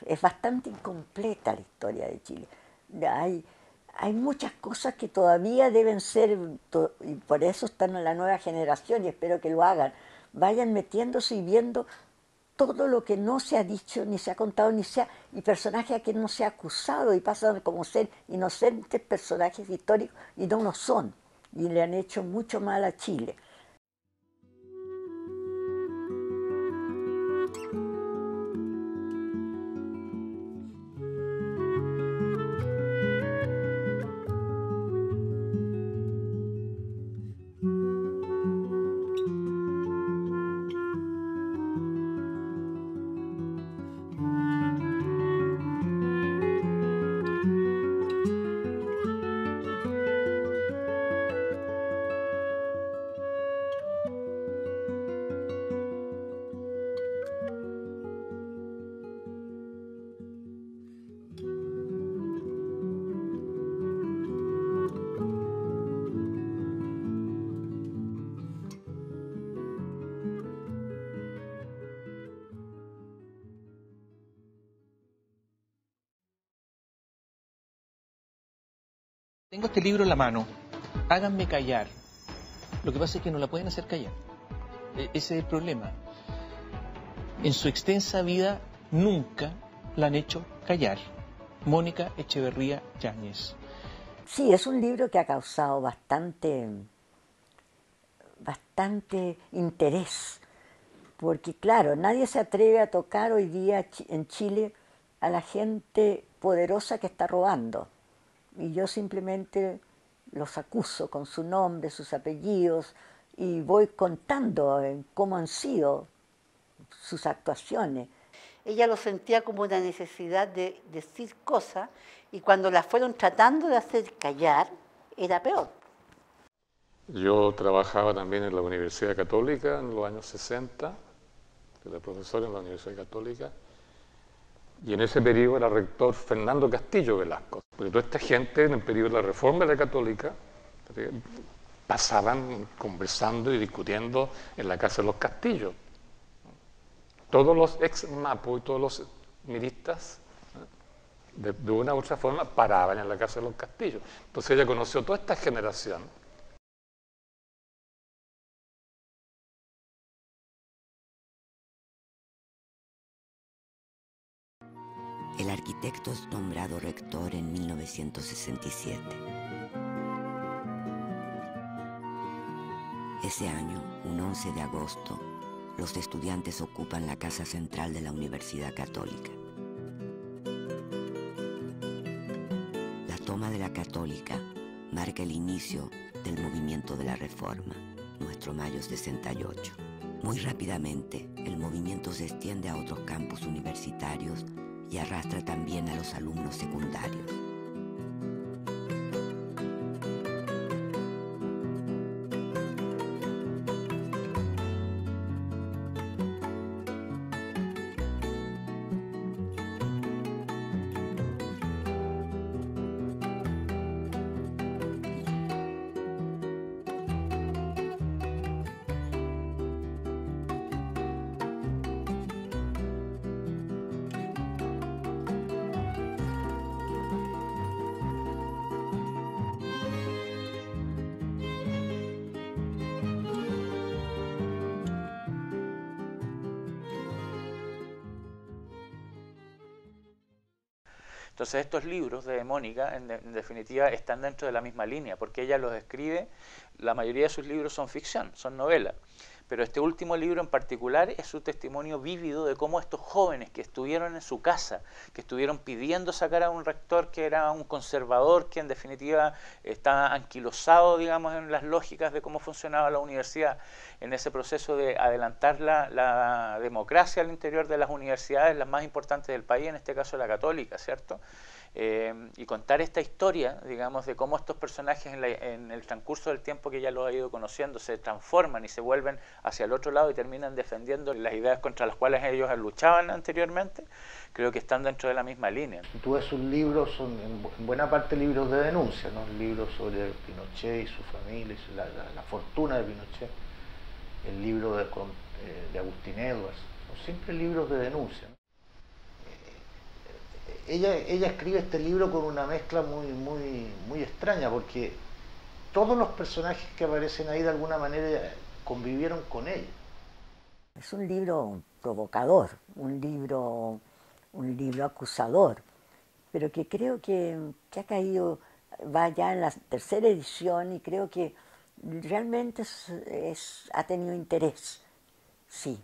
Es bastante incompleta la historia de Chile. Hay, hay muchas cosas que todavía deben ser, y por eso están en la nueva generación y espero que lo hagan, vayan metiéndose y viendo todo lo que no se ha dicho, ni se ha contado, y personajes a que no se ha acusado y pasan como ser inocentes personajes históricos y no lo son. Y le han hecho mucho mal a Chile. Tengo este libro en la mano, háganme callar. Lo que pasa es que no la pueden hacer callar. Ese es el problema. En su extensa vida nunca la han hecho callar. Mónica Echeverría Yáñez. Sí, es un libro que ha causado bastante interés, porque claro, nadie se atreve a tocar hoy día en Chile a la gente poderosa que está robando. Y yo simplemente los acuso con su nombre, sus apellidos, y voy contando cómo han sido sus actuaciones. Ella lo sentía como una necesidad de decir cosas y cuando la fueron tratando de hacer callar, era peor. Yo trabajaba también en la Universidad Católica en los años 60, era profesor en la Universidad Católica, y en ese periodo era rector Fernando Castillo Velasco. Porque toda esta gente en el periodo de la Reforma de la Católica pasaban conversando y discutiendo en la Casa de los Castillos. Todos los ex-MAPO y todos los miristas, de una u otra forma, paraban en la Casa de los Castillos. Entonces ella conoció toda esta generación. El arquitecto es nombrado rector en 1967. Ese año, un 11 de agosto, los estudiantes ocupan la casa central de la Universidad Católica. La toma de la Católica marca el inicio del movimiento de la Reforma, nuestro mayo 68. Muy rápidamente, el movimiento se extiende a otros campus universitarios y arrastra también a los alumnos secundarios. Entonces estos libros de Mónica, en definitiva, están dentro de la misma línea, porque ella los escribe, la mayoría de sus libros son ficción, son novelas. Pero este último libro en particular es su testimonio vívido de cómo estos jóvenes que estuvieron en su casa, que estuvieron pidiendo sacar a un rector que era un conservador, que en definitiva está anquilosado, digamos, en las lógicas de cómo funcionaba la universidad, en ese proceso de adelantar la democracia al interior de las universidades, las más importantes del país, en este caso la católica, ¿cierto? Y contar esta historia, digamos, de cómo estos personajes en el transcurso del tiempo que ya los ha ido conociendo se transforman y se vuelven hacia el otro lado y terminan defendiendo las ideas contra las cuales ellos luchaban anteriormente, creo que están dentro de la misma línea. Tú ves sus libros, son en buena parte libros de denuncia, ¿no? Libros sobre Pinochet y su familia, y la fortuna de Pinochet, el libro de Agustín Edwards, son siempre libros de denuncia, ¿no? ella escribe este libro con una mezcla muy extraña, porque todos los personajes que aparecen ahí de alguna manera convivieron con ella. Es un libro provocador, un libro acusador, pero que creo que ha caído, va ya en la tercera edición y creo que realmente ha tenido interés, sí.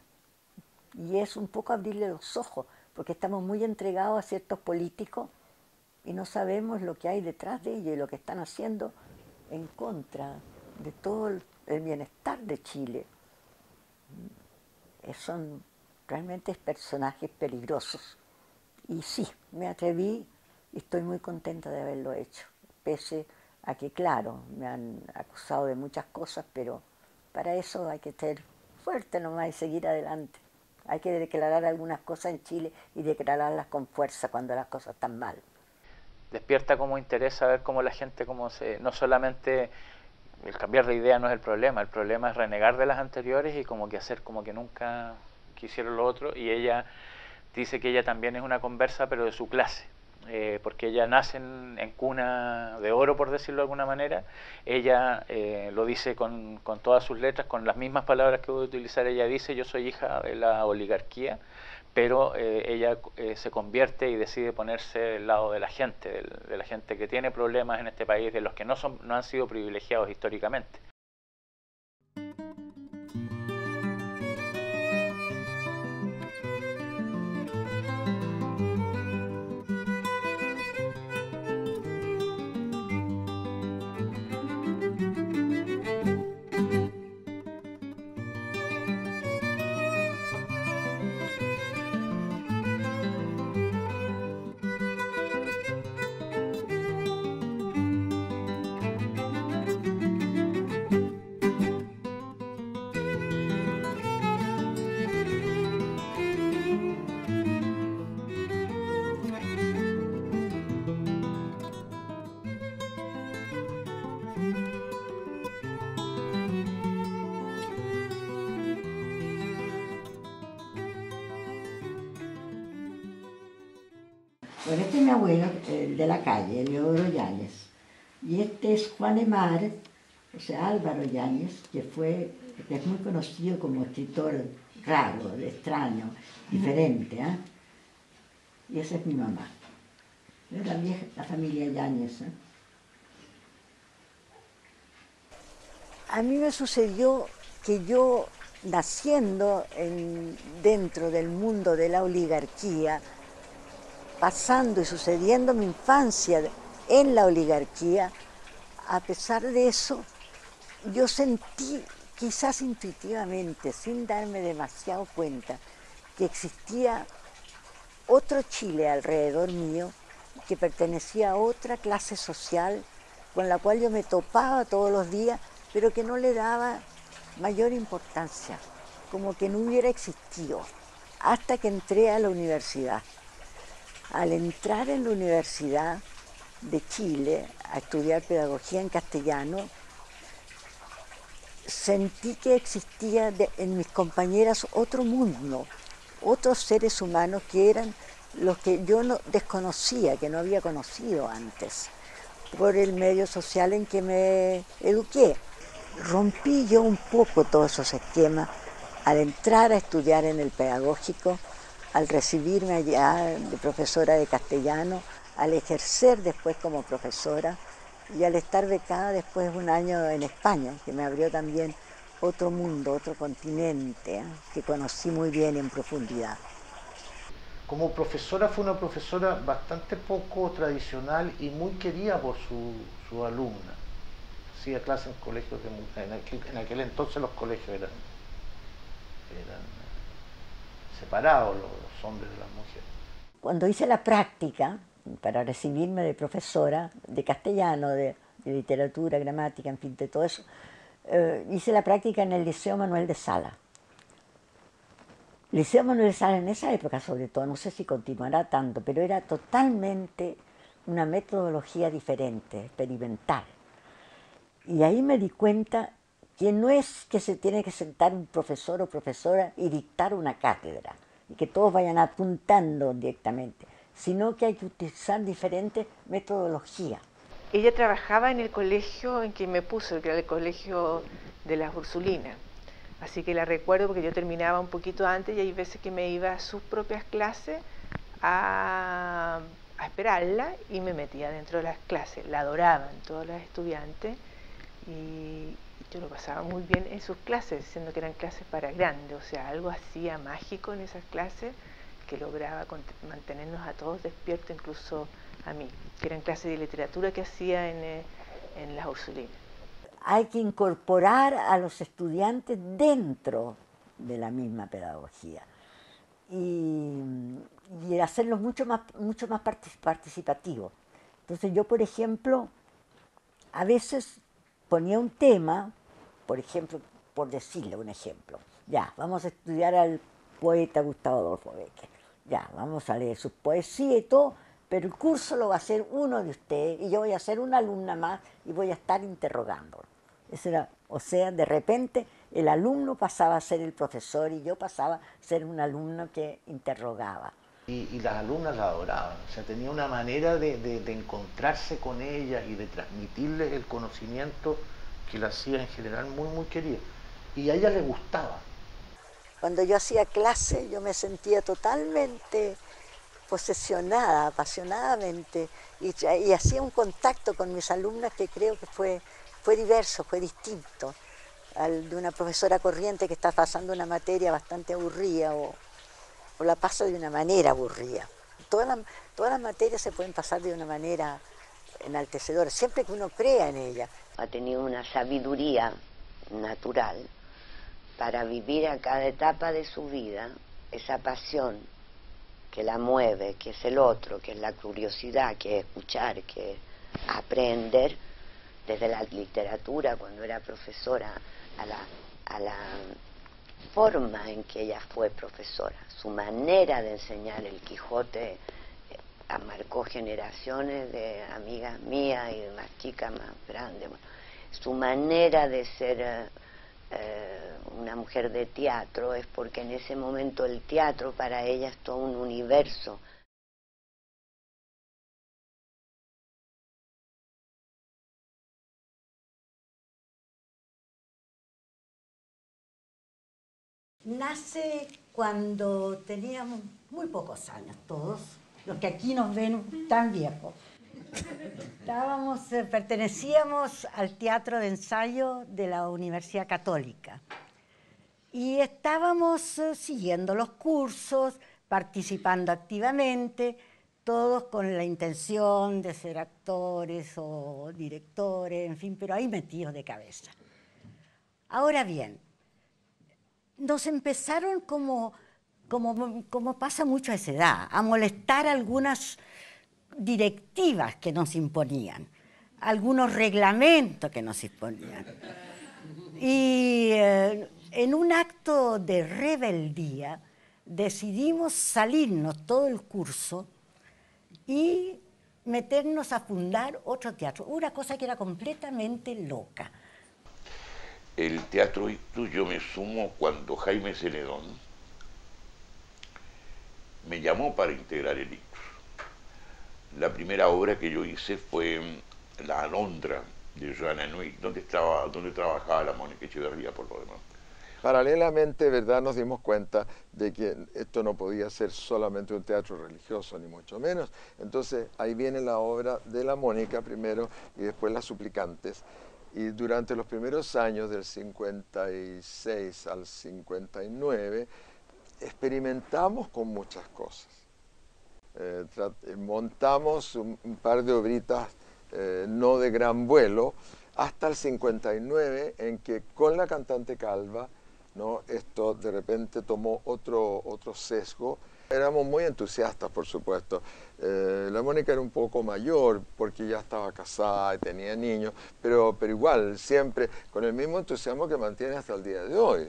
Y es un poco abrirle los ojos, porque estamos muy entregados a ciertos políticos y no sabemos lo que hay detrás de ellos y lo que están haciendo en contra de todo el bienestar de Chile. Son realmente personajes peligrosos. Y sí, me atreví y estoy muy contenta de haberlo hecho, pese a que, claro, me han acusado de muchas cosas, pero para eso hay que ser fuerte nomás y seguir adelante. Hay que declarar algunas cosas en Chile y declararlas con fuerza cuando las cosas están mal. Despierta como interés saber cómo la gente, no solamente el cambiar de idea no es el problema es renegar de las anteriores y como que hacer como que nunca quisieron lo otro. Y ella dice que ella también es una conversa, pero de su clase. Porque ella nace en cuna de oro, por decirlo de alguna manera. Ella lo dice con todas sus letras, con las mismas palabras que voy a utilizar. Ella dice: yo soy hija de la oligarquía, pero ella se convierte y decide ponerse del lado de la gente que tiene problemas en este país, de los que no han sido privilegiados históricamente. Bueno, este es mi abuelo, el de la calle, Eleodoro Yáñez. Y este es Juan Emar, o sea, Álvaro Yáñez, que es muy conocido como escritor raro, extraño, diferente. Y esa es mi mamá. Es la familia Yáñez. A mí me sucedió que yo, naciendo dentro del mundo de la oligarquía, pasando y sucediendo mi infancia en la oligarquía, a pesar de eso, yo sentí, quizás intuitivamente, sin darme demasiado cuenta, que existía otro Chile alrededor mío, que pertenecía a otra clase social, con la cual yo me topaba todos los días, pero que no le daba mayor importancia, como que no hubiera existido, hasta que entré a la universidad. Al entrar en la Universidad de Chile a estudiar pedagogía en castellano, sentí que existía en mis compañeras otro mundo, otros seres humanos que eran los que yo no desconocía, que no había conocido antes, por el medio social en que me eduqué. Rompí yo un poco todos esos esquemas al entrar a estudiar en el pedagógico, al recibirme allá de profesora de castellano, al ejercer después como profesora y al estar becada después de un año en España, que me abrió también otro mundo, otro continente, que conocí muy bien en profundidad. Como profesora fue una profesora bastante poco tradicional y muy querida por su alumna. Hacía clases en colegios en aquel entonces los colegios eran separados los hombres de las mujeres. Cuando hice la práctica para recibirme de profesora de castellano, de literatura, gramática, en fin, de todo eso, hice la práctica en el Liceo Manuel de Sala. Liceo Manuel de Sala en esa época sobre todo, no sé si continuará tanto, pero era totalmente una metodología diferente, experimental. Y ahí me di cuenta que no es que se tiene que sentar un profesor o profesora y dictar una cátedra, y que todos vayan apuntando directamente, sino que hay que utilizar diferentes metodologías. Ella trabajaba en el colegio en que me puso, que era el colegio de las Ursulinas. Así que la recuerdo porque yo terminaba un poquito antes y hay veces que me iba a sus propias clases a esperarla y me metía dentro de las clases. La adoraban todos los estudiantes y yo lo pasaba muy bien en sus clases, siendo que eran clases para grandes, o sea, algo hacía mágico en esas clases que lograba mantenernos a todos despiertos, incluso a mí, que eran clases de literatura que hacía en las Ursulinas. Hay que incorporar a los estudiantes dentro de la misma pedagogía y hacerlos mucho más participativos. Entonces yo, por ejemplo, a veces ponía un tema, por ejemplo, por decirle un ejemplo, ya, vamos a estudiar al poeta Gustavo Adolfo Bécquer, ya, vamos a leer sus poesías y todo, pero el curso lo va a hacer uno de ustedes y yo voy a ser una alumna más y voy a estar interrogándolo. Eso era, o sea, de repente el alumno pasaba a ser el profesor y yo pasaba a ser un alumno que interrogaba. Y las alumnas la adoraban, o sea, tenía una manera de encontrarse con ellas y de transmitirles el conocimiento que la hacía en general muy querida. Y a ella le gustaba. Cuando yo hacía clase yo me sentía totalmente posesionada, apasionadamente, y hacía un contacto con mis alumnas que creo que fue diverso, fue distinto al de una profesora corriente que está pasando una materia bastante aburrida o la pasa de una manera aburrida. Todas las materias se pueden pasar de una manera enaltecedora, siempre que uno crea en ella. Ha tenido una sabiduría natural para vivir a cada etapa de su vida esa pasión que la mueve, que es el otro, que es la curiosidad, que es escuchar, que es aprender, desde la literatura cuando era profesora a la forma en que ella fue profesora, su manera de enseñar el Quijote marcó generaciones de amigas mías y de más chicas, más grandes. Bueno, su manera de ser una mujer de teatro es porque en ese momento el teatro para ella es todo un universo. Nace cuando teníamos muy pocos años todos, los que aquí nos ven tan viejos. Pertenecíamos al teatro de ensayo de la Universidad Católica y estábamos siguiendo los cursos, participando activamente, todos con la intención de ser actores o directores, en fin, pero ahí metidos de cabeza. Ahora bien, nos empezaron como pasa mucho a esa edad, a molestar algunas directivas que nos imponían, algunos reglamentos que nos imponían. Y en un acto de rebeldía decidimos salirnos todo el curso y meternos a fundar otro teatro, una cosa que era completamente loca. El teatro yo me sumo cuando Jaime Celedón me llamó para integrar el Ictus. La primera obra que yo hice fue La Alondra de Joana Nui, donde trabajaba la Mónica Echeverría por lo demás. Paralelamente, ¿verdad?, nos dimos cuenta de que esto no podía ser solamente un teatro religioso, ni mucho menos. Entonces ahí viene la obra de la Mónica primero y después Las Suplicantes. Y durante los primeros años, del 56 al 59, experimentamos con muchas cosas. Montamos un par de obritas no de gran vuelo, hasta el 59, en que con la cantante Calva, ¿no?, esto de repente tomó otro sesgo. Éramos muy entusiastas, por supuesto. La Mónica era un poco mayor porque ya estaba casada y tenía niños, pero igual, siempre con el mismo entusiasmo que mantiene hasta el día de hoy.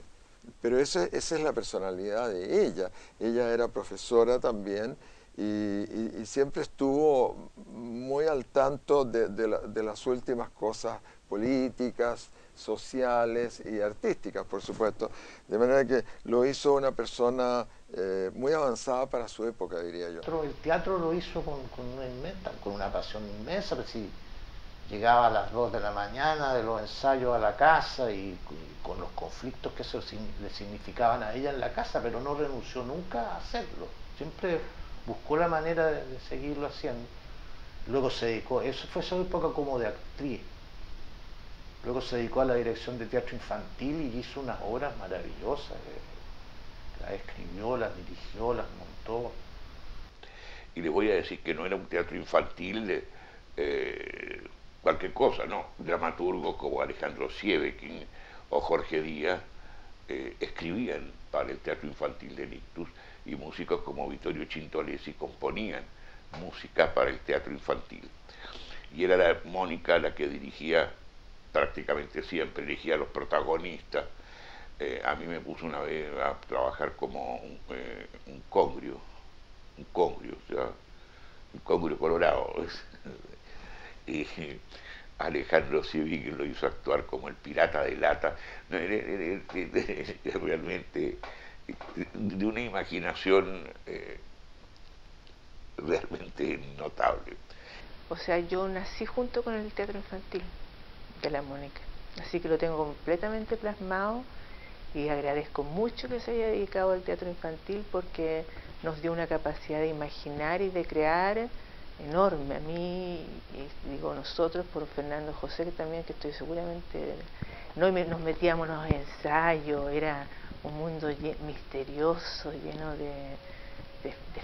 Pero esa es la personalidad de ella. Ella era profesora también y siempre estuvo muy al tanto de las últimas cosas políticas, sociales y artísticas, por supuesto. De manera que lo hizo una persona muy avanzada para su época, diría yo. El teatro lo hizo con una pasión inmensa, pues sí, llegaba a las 2 de la mañana de los ensayos a la casa y con los conflictos que eso le significaban a ella en la casa, pero no renunció nunca a hacerlo, siempre buscó la manera de seguirlo haciendo. Luego se dedicó, eso fue su época como de actriz, luego se dedicó a la dirección de teatro infantil y hizo unas obras maravillosas, las escribió, las dirigió, las montó. Y le voy a decir que no era un teatro infantil cualquier cosa, ¿no? Dramaturgos como Alejandro Sieveking o Jorge Díaz escribían para el teatro infantil de Nictus, y músicos como Vittorio Cintolesi componían música para el teatro infantil. Y era la Mónica la que dirigía prácticamente siempre, elegía a los protagonistas. A mí me puso una vez a trabajar como un congrio, o sea, un congrio colorado. Y Alejandro Sieveking lo hizo actuar como el pirata de lata. No, era realmente de una imaginación realmente notable. O sea, yo nací junto con el teatro infantil de la Mónica, así que lo tengo completamente plasmado y agradezco mucho que se haya dedicado al teatro infantil porque nos dio una capacidad de imaginar y de crear enorme. A mí, y digo nosotros, por Fernando José, que también, que estoy seguramente, nos metíamos en los ensayos, era un mundo misterioso, lleno de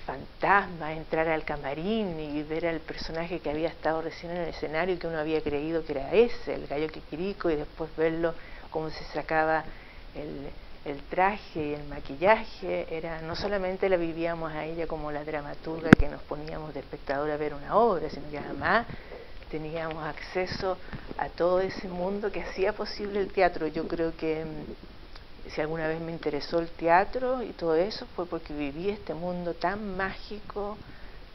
fantasmas, entrar al camarín y ver al personaje que había estado recién en el escenario y que uno había creído que era ese, el gallo Quiquirico, y después verlo cómo se sacaba el traje y el maquillaje. Era, no solamente la vivíamos a ella como la dramaturga que nos poníamos de espectador a ver una obra, sino que además teníamos acceso a todo ese mundo que hacía posible el teatro. Yo creo que si alguna vez me interesó el teatro y todo eso fue porque viví este mundo tan mágico,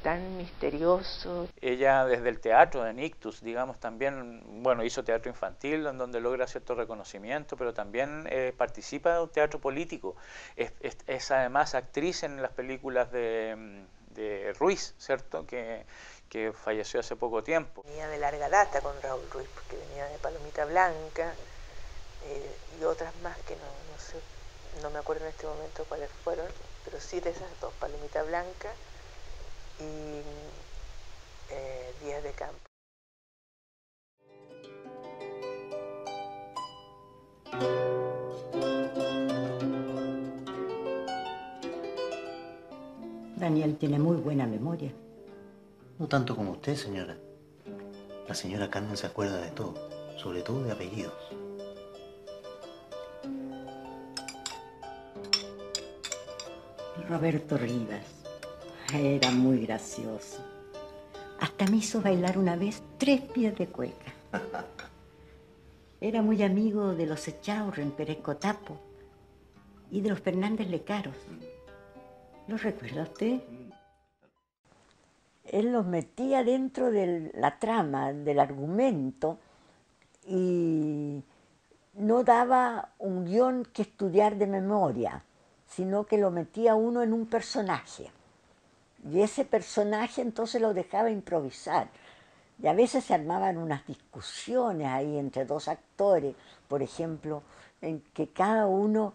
tan misterioso. Ella desde el teatro de Nictus, digamos, también, bueno, hizo teatro infantil en donde logra cierto reconocimiento, pero también participa de un teatro político. Es además actriz en las películas de Ruiz, ¿cierto?, que falleció hace poco tiempo. Venía de larga data con Raúl Ruiz, porque venía de Palomita Blanca y otras más que no sé, no me acuerdo en este momento cuáles fueron, pero sí de esas dos, Palomita Blanca y Días de Campo. Daniel tiene muy buena memoria. No tanto como usted, señora. La señora Carmen se acuerda de todo, sobre todo de apellidos. Roberto Rivas era muy gracioso. Hasta me hizo bailar una vez 3 pies de cueca. Era muy amigo de los Echaurren, Pérez Cotapo y de los Fernández Lecaros. ¿Lo recuerda usted? Él los metía dentro de la trama, del argumento, y no daba un guión que estudiar de memoria, sino que lo metía uno en un personaje. Y ese personaje entonces lo dejaba improvisar. Y a veces se armaban unas discusiones ahí entre dos actores, por ejemplo, en que cada uno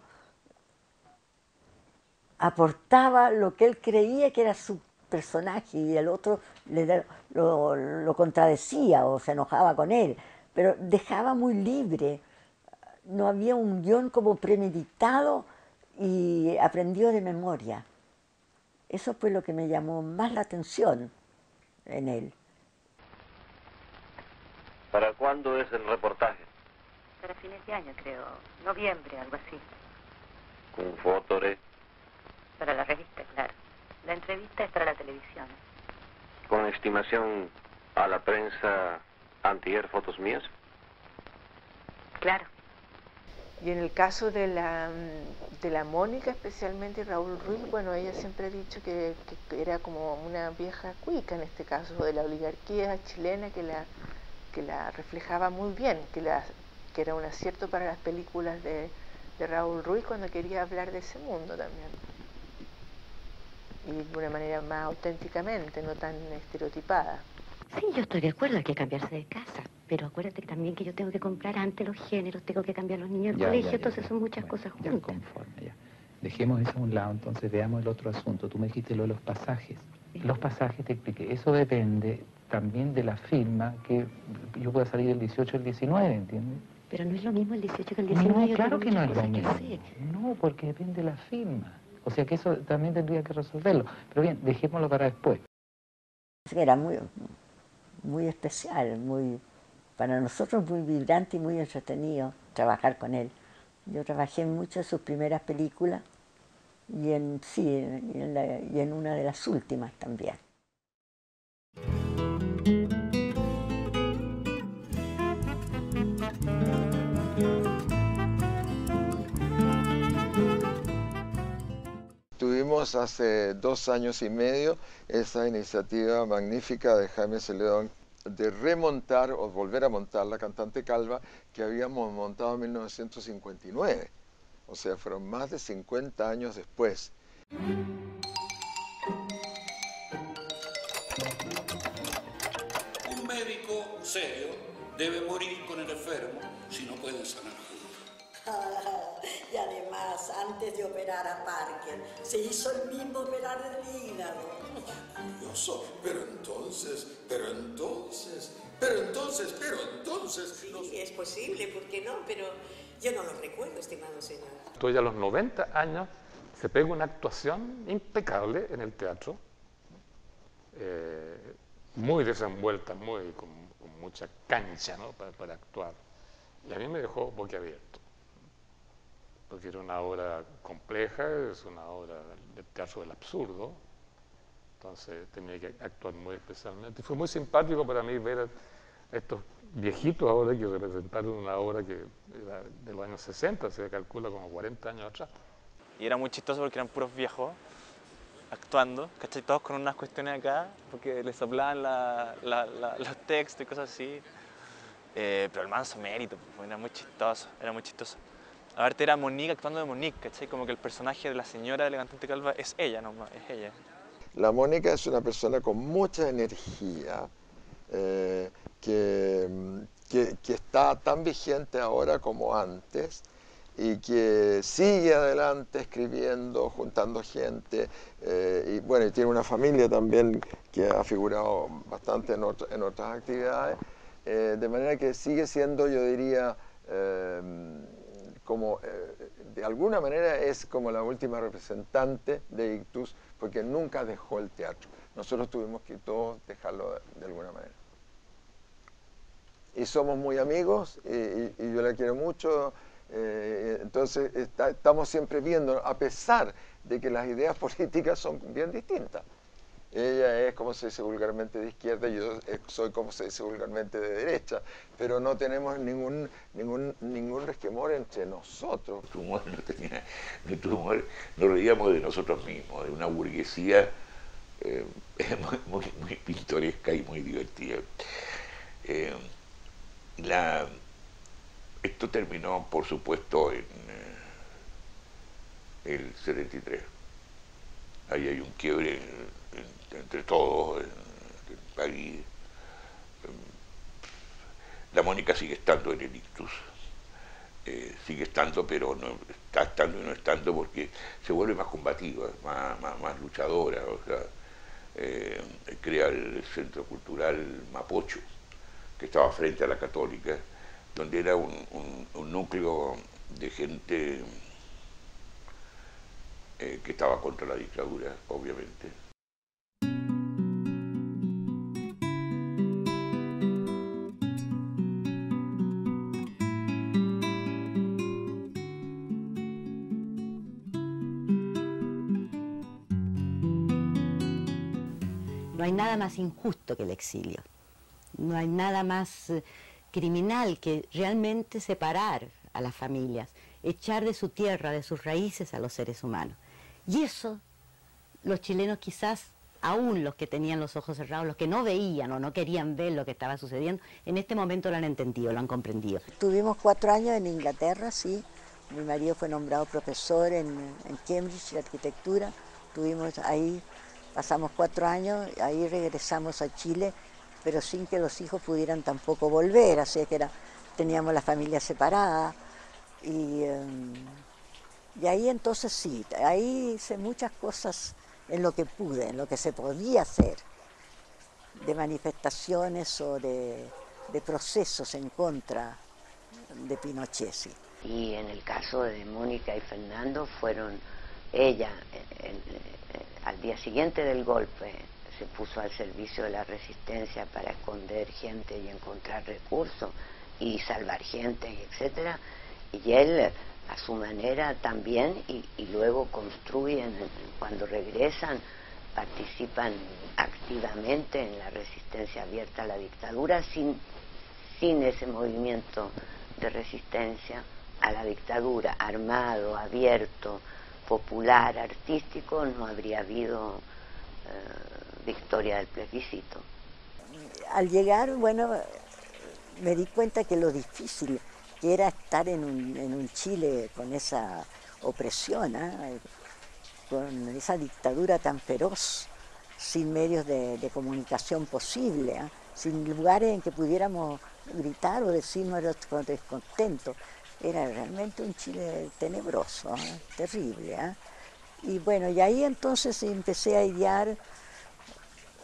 aportaba lo que él creía que era su personaje y el otro lo contradecía o se enojaba con él, pero dejaba muy libre. No había un guión como premeditado y aprendió de memoria. Eso fue lo que me llamó más la atención en él. ¿Para cuándo es el reportaje? Para fines de año, creo. Noviembre, algo así. ¿Con fotore? Para la revista, claro. La entrevista es para la televisión. ¿Con estimación a la prensa antier fotos mías? Claro. Y en el caso de la Mónica, especialmente Raúl Ruiz, bueno, ella siempre ha dicho que era como una vieja cuica en este caso, de la oligarquía chilena que la reflejaba muy bien, que la que era un acierto para las películas de Raúl Ruiz cuando quería hablar de ese mundo también. Y de una manera más auténticamente, no tan estereotipada. Sí, yo estoy de acuerdo, hay que cambiarse de casa, pero acuérdate también que yo tengo que comprar antes los géneros, tengo que cambiar los niños al colegio, entonces son muchas cosas juntas. Conforme, ya. Dejemos eso a un lado, entonces veamos el otro asunto. Tú me dijiste lo de los pasajes. Los pasajes, te expliqué, eso depende también de la firma, que yo pueda salir el 18 o el 19, ¿entiendes? Pero no es lo mismo el 18 que el 19. No, claro que no es lo mismo. No, porque depende de la firma. O sea que eso también tendría que resolverlo. Pero bien, dejémoslo para después. Era muy especial, para nosotros muy vibrante y muy entretenido trabajar con él. Yo trabajé en muchas de sus primeras películas y en una de las últimas también. Tuvimos hace 2 años y medio esa iniciativa magnífica de Jaime Celedón de remontar o volver a montar La Cantante Calva, que habíamos montado en 1959. O sea, fueron más de 50 años después. Un médico serio debe morir con el enfermo si no pueden sanar juntos. Y además, antes de operar a Parker, se hizo el mismo operar el hígado. Curioso, pero entonces... Sí, es posible, ¿por qué no? Pero yo no lo recuerdo, estimado señor. Estoy a los 90 años, se pega una actuación impecable en el teatro, muy desenvuelta, con mucha cancha, ¿no? para actuar. Y a mí me dejó boquiabierto, porque era una obra compleja, es una obra de teatro del absurdo, entonces tenía que actuar muy especialmente. Fue muy simpático para mí ver a estos viejitos ahora que representaron una obra que era de los años 60, se calcula como 40 años atrás. Y era muy chistoso porque eran puros viejos actuando, ¿cachai? Todos con unas cuestiones acá, porque les soplaban los textos y cosas así. Pero el manso mérito, era muy chistoso, Aparte era Monique actuando de Monique, ¿cachai? Como que el personaje de la señora de La Cantante Calva es ella, ¿no? Es ella. La Mónica es una persona con mucha energía, que está tan vigente ahora como antes y que sigue adelante escribiendo, juntando gente, y bueno, y tiene una familia también que ha figurado bastante en otras actividades, de manera que sigue siendo, yo diría, de alguna manera es como la última representante de Ictus, porque nunca dejó el teatro. Nosotros tuvimos que todos dejarlo de alguna manera. Y somos muy amigos, y yo la quiero mucho, entonces estamos siempre viendo, a pesar de que las ideas políticas son bien distintas. Ella es, como se dice vulgarmente, de izquierda, y yo soy, como se dice vulgarmente, de derecha, pero no tenemos ningún resquemor entre nosotros. Nuestro humor, nos reíamos de nosotros mismos, de una burguesía muy pintoresca y muy divertida. Esto terminó, por supuesto, en el 73. Ahí hay un quiebre entre todos, en París. La Mónica sigue estando en el Ictus, sigue estando, pero no está estando y no estando porque se vuelve más combativa, más luchadora, o sea, crea el Centro Cultural Mapocho, que estaba frente a la Católica, donde era un núcleo de gente que estaba contra la dictadura, obviamente. No hay nada más injusto que el exilio. No hay nada más criminal que realmente separar a las familias, echar de su tierra, de sus raíces a los seres humanos. Y eso los chilenos quizás aún los que tenían los ojos cerrados, los que no veían o no querían ver lo que estaba sucediendo, en este momento lo han entendido, lo han comprendido. Tuvimos 4 años en Inglaterra, sí. Mi marido fue nombrado profesor en Cambridge de arquitectura. Tuvimos ahí, pasamos 4 años, ahí regresamos a Chile, pero sin que los hijos pudieran tampoco volver, así que teníamos la familia separada. Y ahí entonces sí, ahí hice muchas cosas en lo que pude, en lo que se podía hacer, de manifestaciones o de procesos en contra de Pinochet, sí. Y en el caso de Mónica y Fernando fueron, ella al día siguiente del golpe se puso al servicio de la resistencia para esconder gente y encontrar recursos y salvar gente, etcétera, y él a su manera también, y luego construyen, cuando regresan, participan activamente en la resistencia abierta a la dictadura. Sin ese movimiento de resistencia a la dictadura, armado, abierto, popular, artístico, no habría habido victoria del plebiscito. Al llegar, bueno, me di cuenta que lo difícil que era estar en un Chile con esa opresión, con esa dictadura tan feroz, sin medios de comunicación posible, sin lugares en que pudiéramos gritar o decir nuestro descontento. Era realmente un Chile tenebroso, terrible. Y bueno, y ahí entonces empecé a idear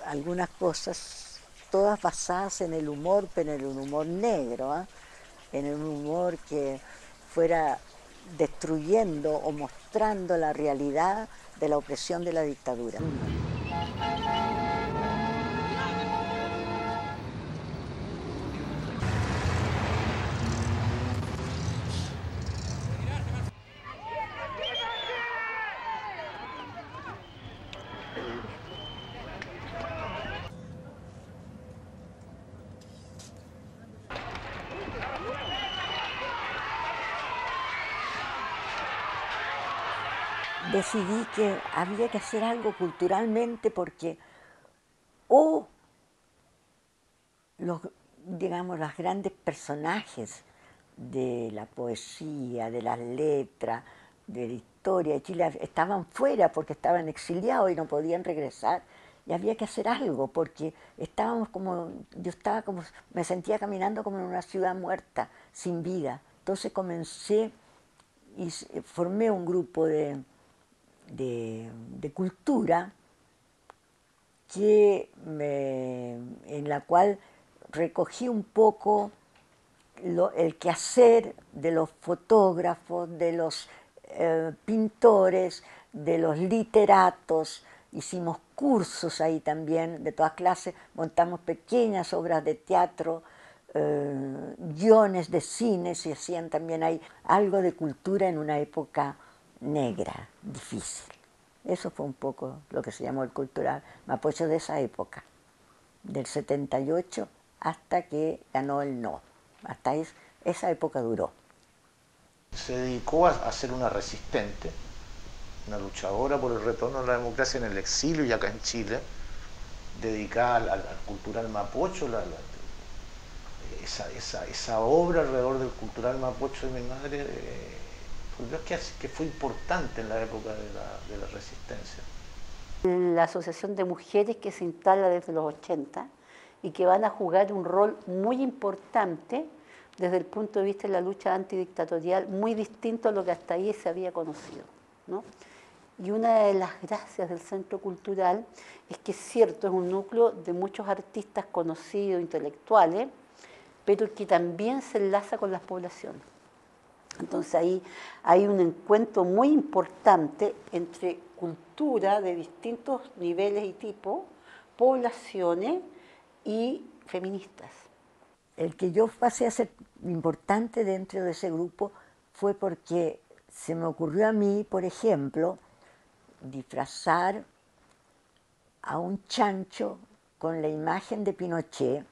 algunas cosas, todas basadas en el humor, pero en el humor negro, en el humor que fuera destruyendo o mostrando la realidad de la opresión de la dictadura. Decidí que había que hacer algo culturalmente porque digamos, los grandes personajes de la poesía, de las letras, de la historia de Chile estaban fuera porque estaban exiliados y no podían regresar. Y había que hacer algo porque me sentía caminando como en una ciudad muerta, sin vida. Entonces comencé y formé un grupo de cultura en la cual recogí un poco el quehacer de los fotógrafos, de los pintores, de los literatos. Hicimos cursos ahí también de todas clases, montamos pequeñas obras de teatro, guiones de cine, se hacían también ahí algo de cultura en una época negra, difícil. Eso fue un poco lo que se llamó el cultural mapocho de esa época, del 78 hasta que ganó el no. Hasta esa época duró. Se dedicó a ser una resistente, una luchadora por el retorno a la democracia en el exilio y acá en Chile, dedicada al cultural mapocho, esa obra alrededor del cultural mapocho de mi madre, creo que fue importante en la época de la resistencia. La asociación de mujeres que se instala desde los 80 y que van a jugar un rol muy importante desde el punto de vista de la lucha antidictatorial, muy distinto a lo que hasta ahí se había conocido, ¿no? Y una de las gracias del Centro Cultural es que es cierto, es un núcleo de muchos artistas conocidos, intelectuales, pero que también se enlaza con las poblaciones. Entonces ahí hay un encuentro muy importante entre cultura de distintos niveles y tipos, poblaciones y feministas. El que yo pasé a ser importante dentro de ese grupo fue porque se me ocurrió a mí, por ejemplo, disfrazar a un chancho con la imagen de Pinochet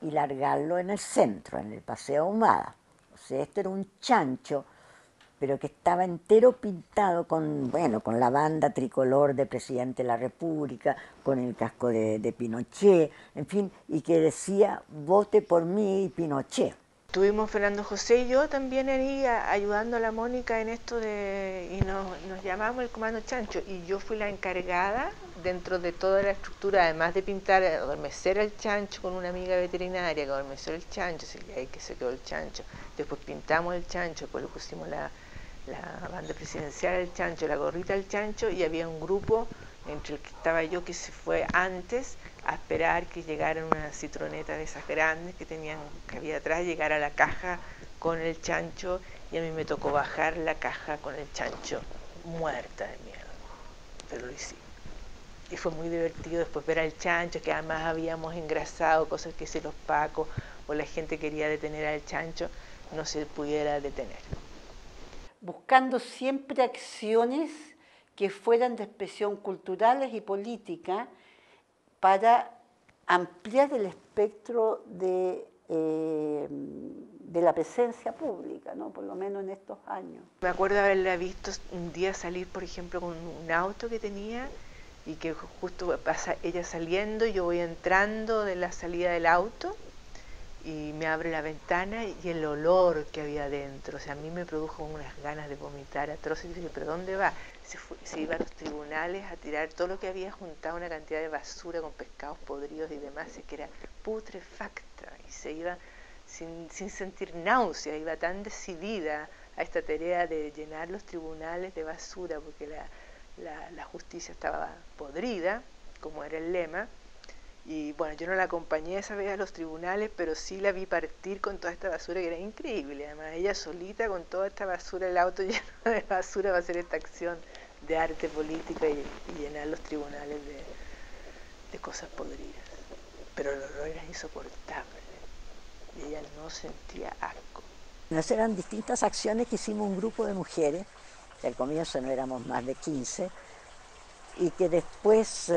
y largarlo en el centro, en el Paseo Ahumada. O sea, esto era un chancho, pero que estaba entero pintado con, bueno, con la banda tricolor de Presidente de la República, con el casco de Pinochet, en fin, y que decía, vote por mí y Pinochet. Estuvimos Fernando José y yo también ahí ayudando a la Mónica en esto y nos llamamos el Comando Chancho, y yo fui la encargada dentro de toda la estructura, además de pintar, adormecer al chancho con una amiga veterinaria que adormeció el chancho, y ahí que se quedó el chancho. Después pintamos el chancho, después le pusimos la banda presidencial al chancho, la gorrita al chancho, y había un grupo entre el que estaba yo que se fue antes a esperar que llegara una citroneta de esas grandes que había atrás, llegara a la caja con el chancho, y a mí me tocó bajar la caja con el chancho muerta de miedo, pero lo hicimos. Y fue muy divertido después ver al chancho, que además habíamos engrasado cosas que si los pacos o la gente quería detener al chancho, no se pudiera detener. Buscando siempre acciones que fueran de expresión culturales y política para ampliar el espectro de la presencia pública, ¿no? Por lo menos en estos años. Me acuerdo haberla visto un día salir, por ejemplo, con un auto que tenía, y que justo pasa ella saliendo y yo voy entrando de la salida del auto, y me abre la ventana y el olor que había dentro, o sea, a mí me produjo unas ganas de vomitar atroces. Y dije, ¿pero dónde va? Se iba a los tribunales a tirar todo lo que había juntado, una cantidad de basura con pescados podridos y demás, que era putrefacta, y se iba sin sentir náusea, iba tan decidida a esta tarea de llenar los tribunales de basura, porque la justicia estaba podrida, como era el lema. Y bueno, yo no la acompañé esa vez a los tribunales, pero sí la vi partir con toda esta basura, que era increíble. Además, ella solita con toda esta basura, el auto lleno de basura, va a hacer esta acción de arte política y llenar los tribunales de cosas podridas. Pero el olor era insoportable y ella no sentía asco. Esas eran distintas acciones que hicimos un grupo de mujeres, que al comienzo no éramos más de 15, y que después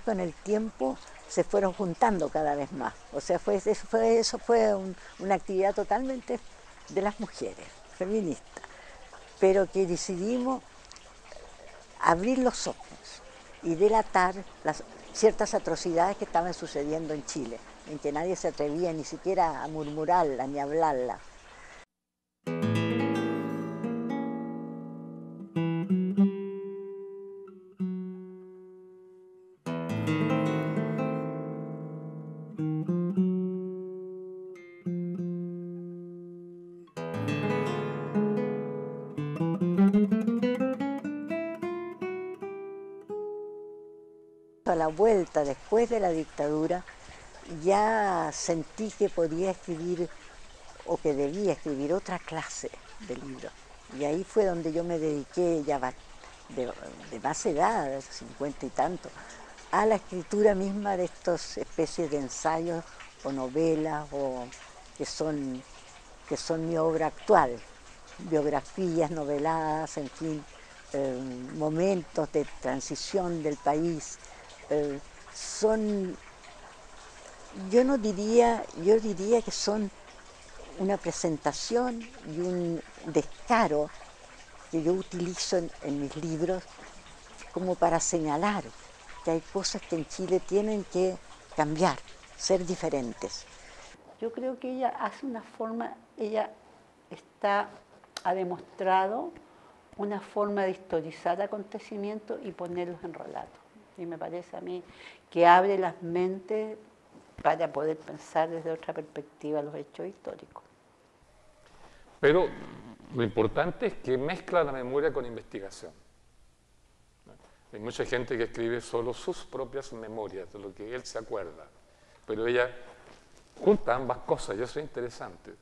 con el tiempo se fueron juntando cada vez más. O sea, eso fue una actividad totalmente de las mujeres, feministas, pero que decidimos abrir los ojos y delatar ciertas atrocidades que estaban sucediendo en Chile, en que nadie se atrevía ni siquiera a murmurarlas ni a hablarlas. A la vuelta, después de la dictadura, ya sentí que podía escribir o que debía escribir otra clase de libros. Y ahí fue donde yo me dediqué ya de más edad, de 50 y tanto, a la escritura misma de estas especies de ensayos o novelas que son mi obra actual, biografías noveladas, en fin, momentos de transición del país. Yo diría que son una presentación y un descaro que yo utilizo en mis libros como para señalar que hay cosas que en Chile tienen que cambiar, ser diferentes. Yo creo que ella hace una forma, ha demostrado una forma de historizar acontecimientos y ponerlos en relato. Y me parece a mí que abre las mentes para poder pensar desde otra perspectiva los hechos históricos. Pero lo importante es que mezcla la memoria con investigación. Hay mucha gente que escribe solo sus propias memorias, de lo que él se acuerda, pero ella junta ambas cosas y eso es interesante.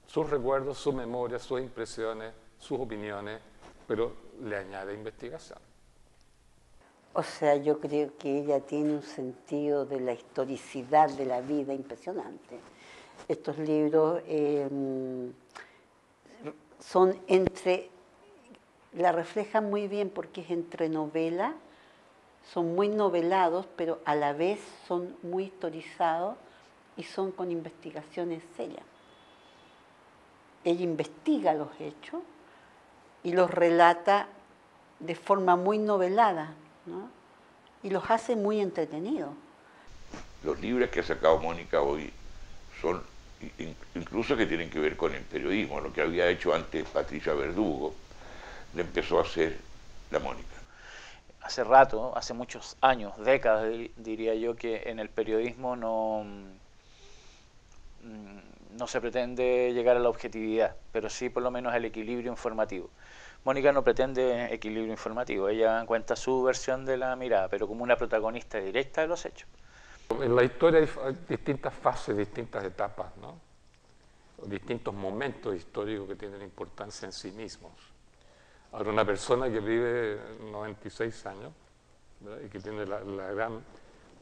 Sus recuerdos, sus memorias, sus impresiones, sus opiniones, pero le añade investigación. O sea, yo creo que ella tiene un sentido de la historicidad de la vida impresionante. Estos libros la reflejan muy bien porque es entre novela, son muy novelados, pero a la vez son muy historizados y son con investigaciones serias. ella investiga los hechos y los relata de forma muy novelada, ¿no? Y los hace muy entretenidos. Los libros que ha sacado Mónica hoy son incluso que tienen que ver con el periodismo, lo que había hecho antes Patricia Verdugo, le empezó a hacer la Mónica. Hace rato, hace muchos años, décadas diría yo, que en el periodismo no se pretende llegar a la objetividad, pero sí por lo menos al equilibrio informativo. Mónica no pretende equilibrio informativo, ella cuenta su versión de la mirada, pero como una protagonista directa de los hechos. En la historia hay distintas fases, distintas etapas, ¿no? Distintos momentos históricos que tienen importancia en sí mismos. Ahora, una persona que vive 96 años, ¿verdad? Y que tiene la gran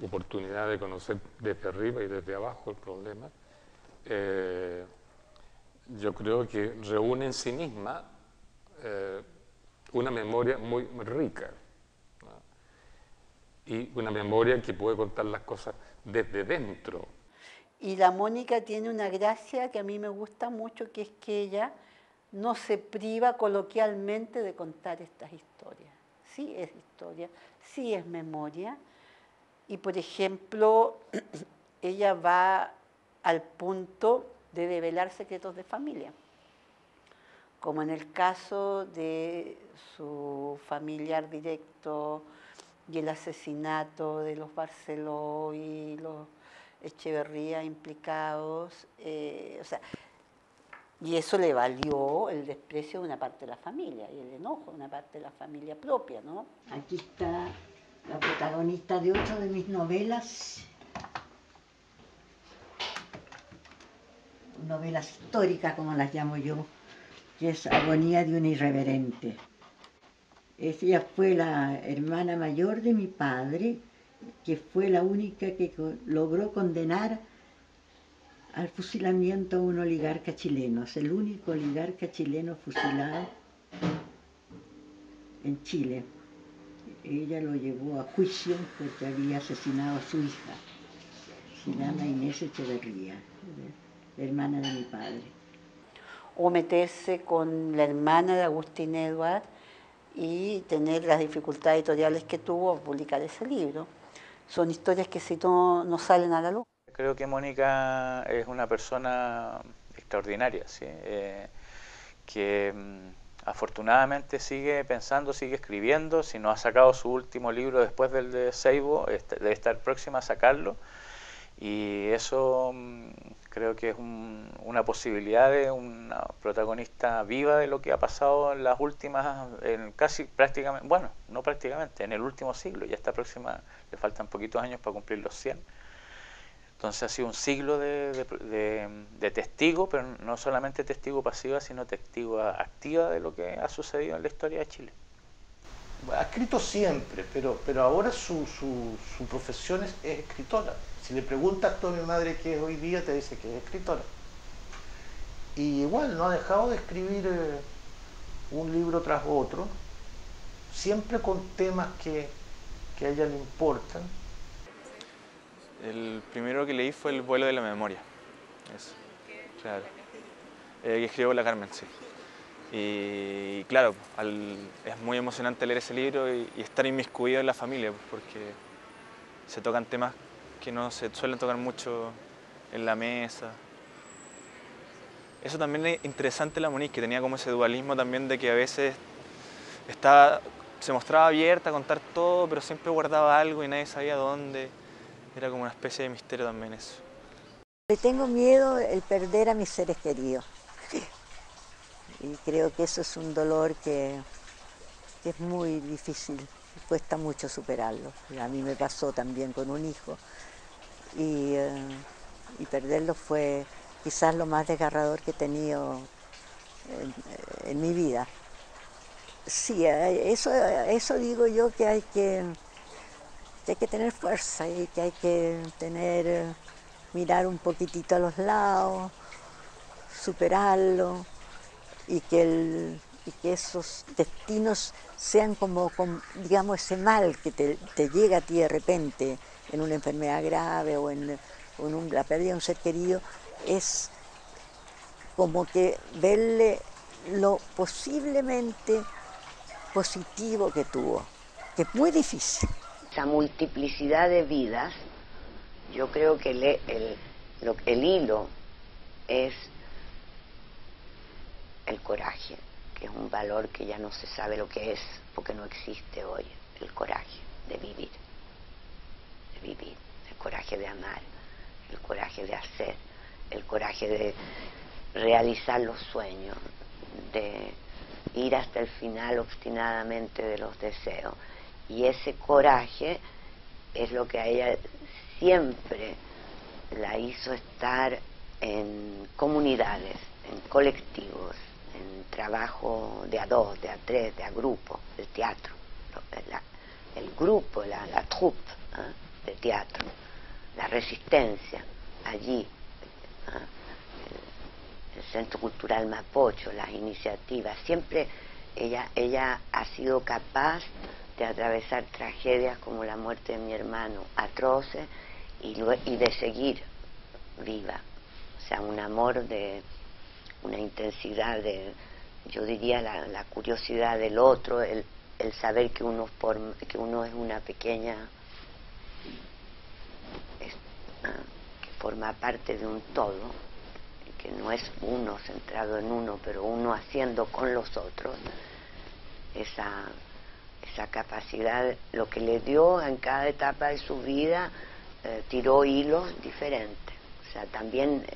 oportunidad de conocer desde arriba y desde abajo el problema, yo creo que reúne en sí misma una memoria muy rica, ¿no? Y una memoria que puede contar las cosas desde dentro. Y la Mónica tiene una gracia que a mí me gusta mucho, que es que ella no se priva coloquialmente de contar estas historias. Sí es historia, sí es memoria. Y por ejemplo, ella va al punto de develar secretos de familia, como en el caso de su familiar directo y el asesinato de los Barceló y los Echeverría implicados, o sea, y eso le valió el desprecio de una parte de la familia y el enojo de una parte de la familia propia, ¿no? Aquí está la protagonista de 8 de mis novelas históricas, como las llamo yo, que es Agonía de un irreverente. Ella fue la hermana mayor de mi padre, que fue la única que logró condenar al fusilamiento a un oligarca chileno. Es el único oligarca chileno fusilado en Chile. Ella lo llevó a juicio porque había asesinado a su hija. Se llama Inés Echeverría, hermana de mi padre. O meterse con la hermana de Agustín Edward y tener las dificultades editoriales que tuvo a publicar ese libro. Son historias que si no salen a la luz. Creo que Mónica es una persona extraordinaria, ¿sí? Que afortunadamente sigue pensando, sigue escribiendo. Si no ha sacado su último libro después del de Seibo, debe estar próxima a sacarlo. Y eso creo que es una posibilidad de una protagonista viva de lo que ha pasado en las últimas, casi prácticamente, bueno, no prácticamente, en el último siglo. Ya está próxima, le faltan poquitos años para cumplir los 100. Entonces ha sido un siglo de testigo, pero no solamente testigo pasiva, sino testigo activa de lo que ha sucedido en la historia de Chile. Ha escrito siempre, pero ahora su profesión es escritora. Si le preguntas tú a mi madre qué es hoy día, te dice que es escritora. Y igual no ha dejado de escribir un libro tras otro, siempre con temas que a ella le importan. El primero que leí fue El vuelo de la memoria. Eso, claro. Que escribió la Carmen, sí. Y claro, es muy emocionante leer ese libro y estar inmiscuido en la familia, porque se tocan temas que no se suelen tocar mucho en la mesa. Eso también es interesante la Monique, que tenía como ese dualismo también de que a veces se mostraba abierta a contar todo, pero siempre guardaba algo y nadie sabía dónde. Era como una especie de misterio también eso. Le tengo miedo el perder a mis seres queridos. Y creo que eso es un dolor que es muy difícil, cuesta mucho superarlo. A mí me pasó también con un hijo y perderlo fue quizás lo más desgarrador que he tenido en mi vida. Sí, eso digo yo, que hay que tener fuerza y que hay que mirar un poquitito a los lados, superarlo. Y que esos destinos sean como digamos, ese mal que te llega a ti de repente en una enfermedad grave o en la pérdida de un ser querido, es como que verle lo posiblemente positivo que tuvo, que es muy difícil. Esa multiplicidad de vidas, yo creo que el hilo es el coraje, que es un valor que ya no se sabe lo que es, porque no existe hoy, el coraje de vivir, el coraje de amar, el coraje de hacer, el coraje de realizar los sueños, de ir hasta el final obstinadamente de los deseos. Y ese coraje es lo que a ella siempre la hizo estar en comunidades, en colectivos, en trabajo de a dos, de a tres, de a grupo, el teatro, el grupo, la troupe de teatro, la resistencia allí, el Centro Cultural Mapocho, las iniciativas. Siempre ella ha sido capaz de atravesar tragedias como la muerte de mi hermano, atroces, y de seguir viva. O sea, un amor de una intensidad de, yo diría, la curiosidad del otro, el saber que uno es una pequeña, que forma parte de un todo, que no es uno centrado en uno, pero uno haciendo con los otros. Esa capacidad, lo que le dio en cada etapa de su vida, tiró hilos diferentes. O sea, también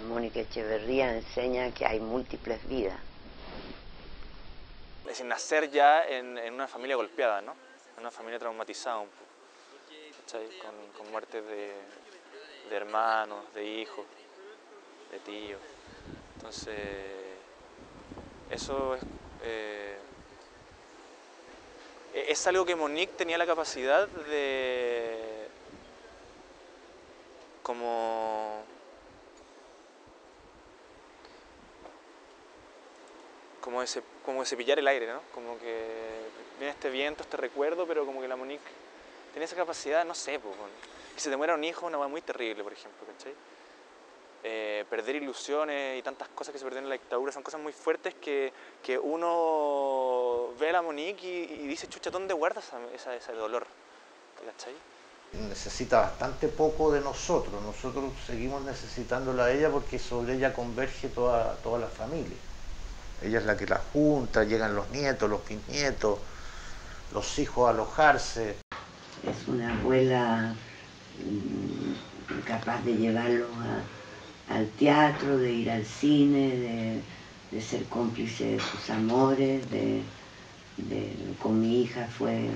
Mónica Echeverría enseña que hay múltiples vidas. Es decir, nacer ya en una familia golpeada, ¿no? En una familia traumatizada un poco, ¿cachai? Con muertes de hermanos, de hijos, de tíos. Entonces, eso es algo que Monique tenía la capacidad de como de cepillar el aire, ¿no? Como que viene este viento, este recuerdo, pero como que la Monique tenía esa capacidad, no sé, pues, que se te muera un hijo, una cosa muy terrible, por ejemplo, ¿cachai? Perder ilusiones y tantas cosas que se perdieron en la dictadura son cosas muy fuertes que uno ve a la Monique y dice, chucha, ¿dónde guardas ese dolor? ¿Cachai? Necesita bastante poco de nosotros seguimos necesitándola a ella porque sobre ella converge toda la familia. Ella es la que la junta, llegan los nietos, los bisnietos, los hijos a alojarse. Es una abuela capaz de llevarlos al teatro, de ir al cine, de ser cómplice de sus amores, con mi hija fue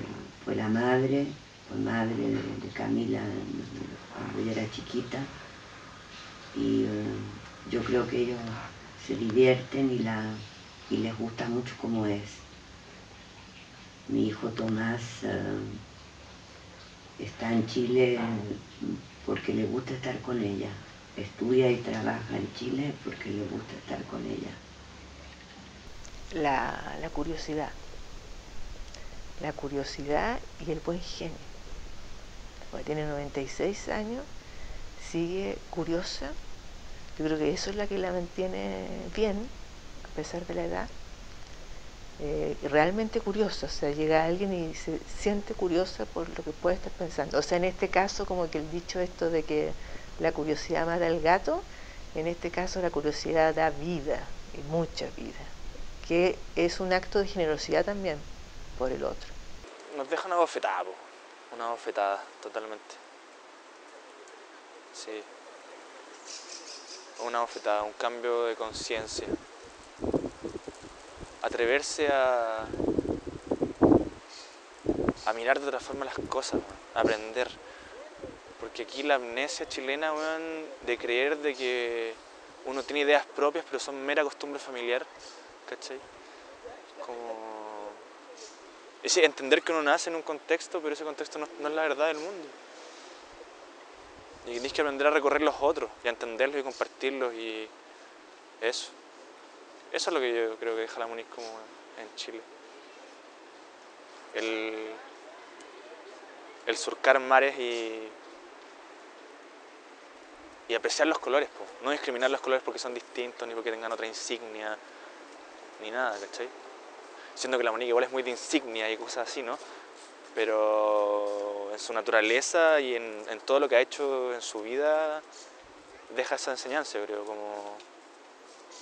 la madre, fue madre de Camila cuando ella era chiquita, y yo creo que ellos se divierten y les gusta mucho como es. Mi hijo Tomás está en Chile porque le gusta estar con ella. Estudia y trabaja en Chile porque le gusta estar con ella. La curiosidad. La curiosidad y el buen genio. Porque tiene 96 años, sigue curiosa. Yo creo que eso es la que la mantiene bien, a pesar de la edad. Realmente curiosa, o sea, llega alguien y se siente curiosa por lo que puede estar pensando. O sea, en este caso, como que el dicho esto de que la curiosidad mata al gato, en este caso la curiosidad da vida, y mucha vida, que es un acto de generosidad también por el otro. Nos deja una bofetada totalmente. Sí. Una bofetada, un cambio de conciencia. Atreverse a mirar de otra forma las cosas, a aprender. Porque aquí la amnesia chilena, de creer de que uno tiene ideas propias, pero son mera costumbre familiar, ¿cachai? Como... Es entender que uno nace en un contexto, pero ese contexto no es la verdad del mundo. Y tienes que aprender a recorrer los otros, y a entenderlos y compartirlos, y eso. Eso es lo que yo creo que deja la Monique como en Chile. El surcar mares y y apreciar los colores, po. No discriminar los colores porque son distintos, ni porque tengan otra insignia, ni nada, ¿cachai? Siendo que la Mónica igual es muy de insignia y cosas así, ¿no? Pero en su naturaleza y en todo lo que ha hecho en su vida, deja esa enseñanza, yo creo,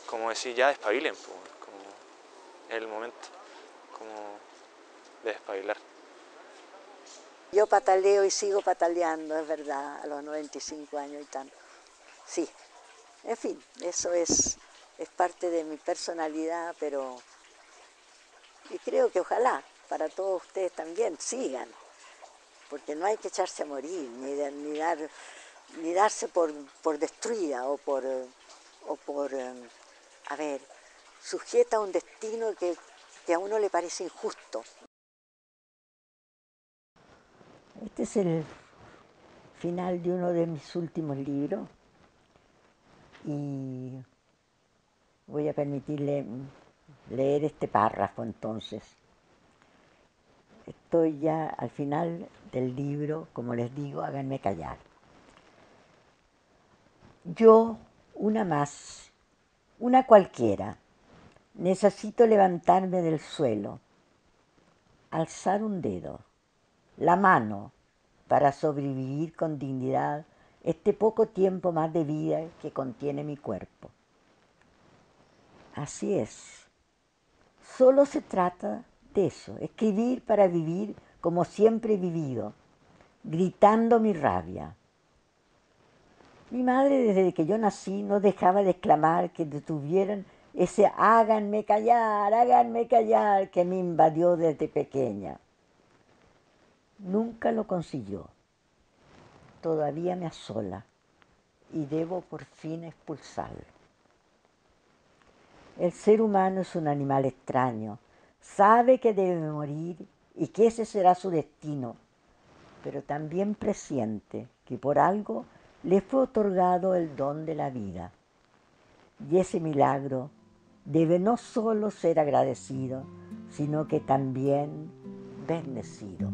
como decir, ya despabilen, po. Como es el momento como de despabilar. Yo pataleo y sigo pataleando, es verdad, a los 95 años y tanto. Sí, en fin, eso es parte de mi personalidad, pero y creo que ojalá para todos ustedes también sigan, porque no hay que echarse a morir, ni darse por destruida o por sujeta a un destino que a uno le parece injusto. Este es el final de uno de mis últimos libros y voy a permitirle leer este párrafo entonces. Estoy ya al final del libro, como les digo, háganme callar. Yo, una más, una cualquiera, necesito levantarme del suelo, alzar un dedo, la mano, para sobrevivir con dignidad este poco tiempo más de vida que contiene mi cuerpo. Así es. Solo se trata de eso, escribir para vivir como siempre he vivido, gritando mi rabia. Mi madre, desde que yo nací, no dejaba de exclamar que detuvieran ese háganme callar que me invadió desde pequeña. Nunca lo consiguió. Todavía me asola y debo por fin expulsarlo. El ser humano es un animal extraño, sabe que debe morir y que ese será su destino, pero también presiente que por algo le fue otorgado el don de la vida. Y ese milagro debe no solo ser agradecido, sino que también bendecido.